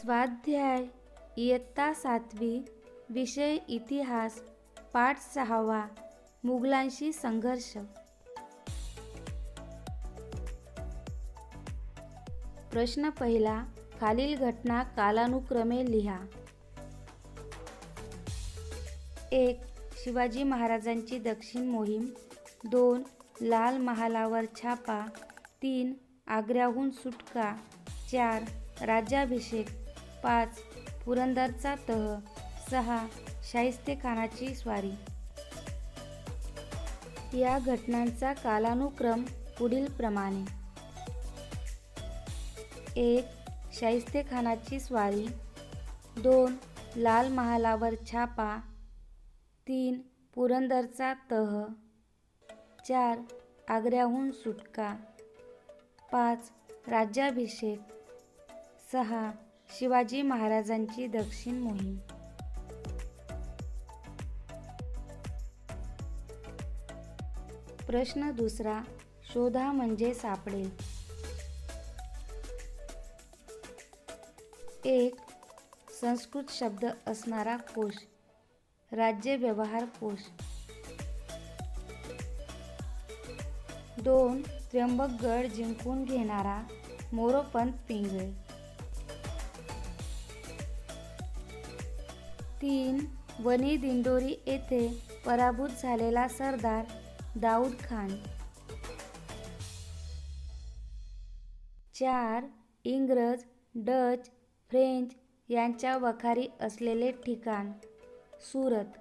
स्वाध्याय इयत्ता 7वी विषय इतिहास पाठ 6 मुघलांशी संघर्ष। प्रश्न पहिला, खालील घटना कालानुक्रमे लिहा। 1. शिवाजी महाराजांची दक्षिण मोहीम. 2. लाल महालावर छापा. 3. आग्र्याहून सुटका. 4. राज्याभिषेक. 5. पुरंदरचा तह. 6. शाहिस्तेखानाची स्वारी. या घटनांचा कालानुक्रम पुढील प्रमाणे. 1. शाहिस्तेखानाची स्वारी. 2. लाल महालावर छापा. 3. पुरंदरचा तह. 4. आग्र्याहून सुटका. 5. राज्याभिषेक. 6. शिवाजी महाराजांची दक्षिण मोहीम. प्रश्न दुसरा, शोधा म्हणजे सापडेल. 1. संस्कृत शब्द असणारा कोश. राज्य व्यवहार कोश. 2. त्र्यंबकगड जिंकून घेणारा मोरोपंत पिंगळे. 3. वनी दिंडोरी येथे पराभूत झालेला सरदार दाऊद खान. 4. इंग्रज, डच, फ्रेंच यांच्या वखारी असलेले ठिकाण सुरत.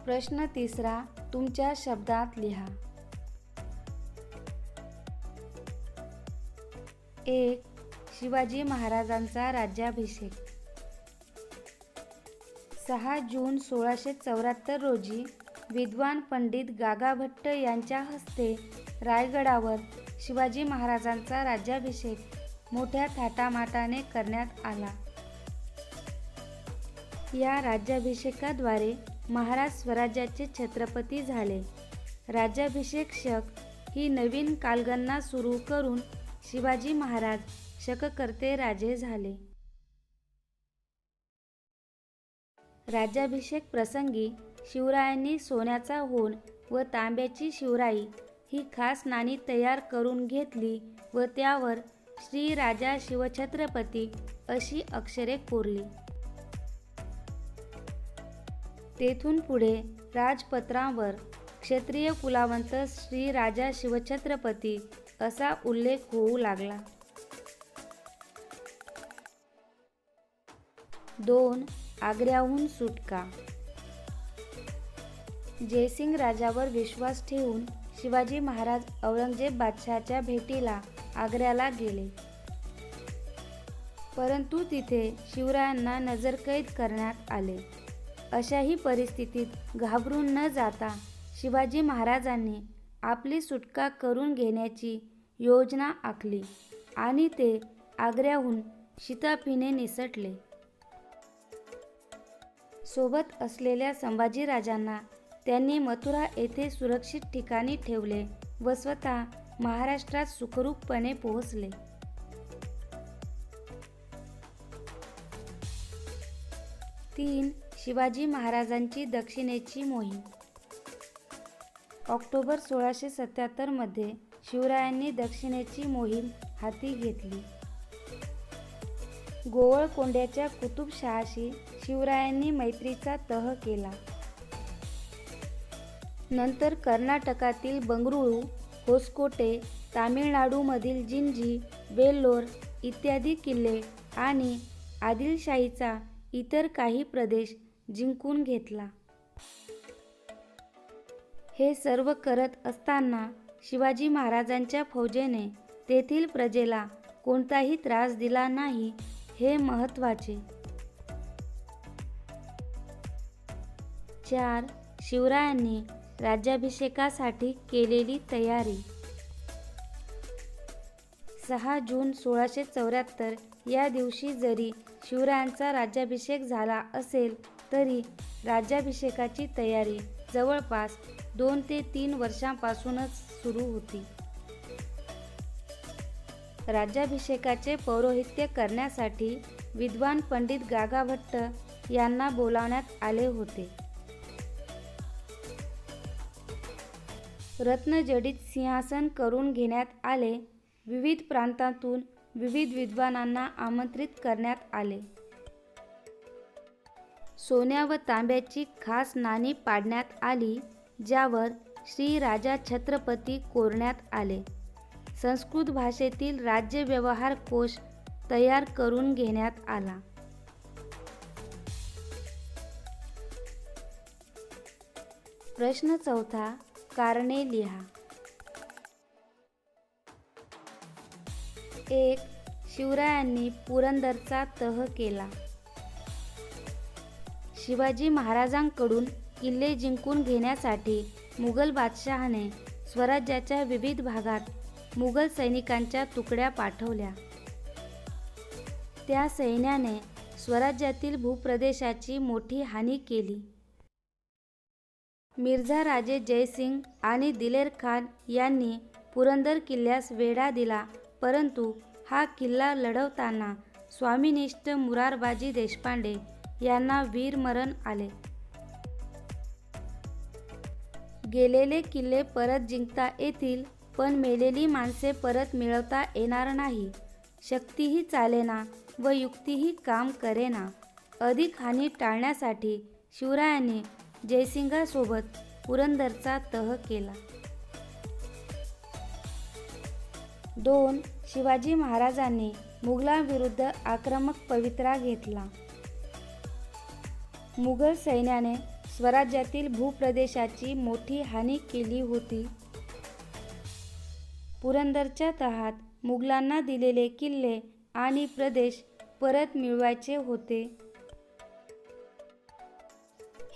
प्रश्न तिसरा, तुमच्या शब्दात लिहा. 1. शिवाजी महाराजांचा राज्याभिषेक. 6 जून 1674 रोजी विद्वान पंडित गागाभट्ट यांच्या हस्ते रायगडावर शिवाजी महाराजांचा राज्याभिषेक मोठ्या थाटामाटाने करण्यात आला. या राज्याभिषेकाद्वारे महाराज स्वराज्याचे छत्रपती झाले. राज्याभिषेक शक ही नवीन कालगणना सुरू करून शिवाजी महाराज शककर्ते राजे झाले. राज्याभिषेक प्रसंगी शिवरायांनी सोन्याचा होन व तांब्याची शिवराई ही खास नाणी तयार करून घेतली व त्यावर श्री राजा शिवछत्रपती अशी अक्षरे कोरली. तेथून पुढे राजपत्रांवर क्षत्रिय कुलावंत श्री राजा शिवछत्रपती असा उल्लेख होऊ लागला. 2. आग्र्याहून सुटका. जयसिंग राजावर विश्वास ठेवून शिवाजी महाराज औरंगजेब बादशहाच्या भेटीला आग्र्याला गेले. परंतु तिथे शिवरायांना नजरकैद करण्यात आले. अशाही परिस्थितीत घाबरून न जाता शिवाजी महाराजांनी आपली सुटका करून घेण्याची योजना आखली आणि ते आग्र्याहून शिताफीने निसटले. सोबत असलेल्या संभाजीराजांना त्यांनी मथुरा येथे सुरक्षित ठिकाणी ठेवले व स्वतः महाराष्ट्रात सुखरूपपणे पोहोचले. 3. शिवाजी महाराजांची दक्षिणेची मोहीम. ऑक्टोबर 1677 मध्ये शिवरायांनी दक्षिणेची मोहीम हाती घेतली. गोवळकोंड्याच्या कुतुबशहाशी शिवरायांनी मैत्रीचा तह केला. नंतर कर्नाटकातील बंगळुरू, होसकोटे, तामिळनाडूमधील जिंजी, वेल्लोर इत्यादी किल्ले आणि आदिलशाहीचा इतर काही प्रदेश जिंकून घेतला. हे सर्व करत असताना शिवाजी महाराजांच्या फौजेने तेथील प्रजेला कोणताही त्रास दिला नाही हे महत्त्वाचे. 4. शिवरायांनी राज्याभिषेकासाठी केलेली तयारी. 6 जून 1674 या दिवशी जरी शिवरायांचा राज्याभिषेक झाला असेल तरी राज्याभिषेकाची तयारी जवळपास 2 ते 3 वर्षांपासूनच सुरू होती. राज्याभिषेकाचे पौरोहित्य करण्यासाठी विद्वान पंडित गागाभट्ट यांना बोलावण्यात आले होते. रत्नजडित सिंहासन करून घेण्यात आले. विविध प्रांतातून विविध विद्वानांना आमंत्रित करण्यात आले. सोन्या व तांब्याची खास नाणी पाडण्यात आली, ज्यावर श्री राजा छत्रपती कोरण्यात आले. संस्कृत भाषेतील राज्य व्यवहार कोश तयार करून घेण्यात आला. प्रश्न 4. कारणे लिहा. 1. शिवरायांनी पुरंदरचा तह केला. शिवाजी महाराजांकडून किल्ले जिंकून घेण्यासाठी मुघल बादशहाने स्वराज्याच्या विविध भागात मुघल सैनिकांच्या तुकड्या पाठवल्या. त्या सैन्याने स्वराज्यातील भूप्रदेशाची मोठी हानी केली. मिर्झा राजे जयसिंग आणि दिलेर खान यांनी पुरंदर किल्ल्यास वेढा दिला, परंतु हा किल्ला लढवताना स्वामीनिष्ठ मुरारबाजी देशपांडे यांना वीरमरण आले. गेलेले किल्ले परत जिंकता येतील, पण मेलेली माणसे परत मिळवता येणार नाही. शक्तीही चालेना व युक्तीही काम करेना. अधिक हानी टाळण्यासाठी शिवरायांनी जयसिंगासोबत पुरंदरचा तह केला. 2. शिवाजी महाराजांनी मुघलांविरुद्ध आक्रमक पवित्रा घेतला. मुघल सैन्याने स्वराज्यातील भूप्रदेशाची मोठी हानी केली होती. पुरंदरच्या तहात मुघलांना दिलेले किल्ले आणि प्रदेश परत मिळवायचे होते.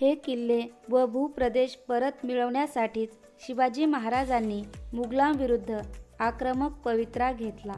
हे किल्ले व भूप्रदेश परत मिळवण्यासाठीच शिवाजी महाराजांनी मुघलांविरुद्ध आक्रमक पवित्रा घेतला.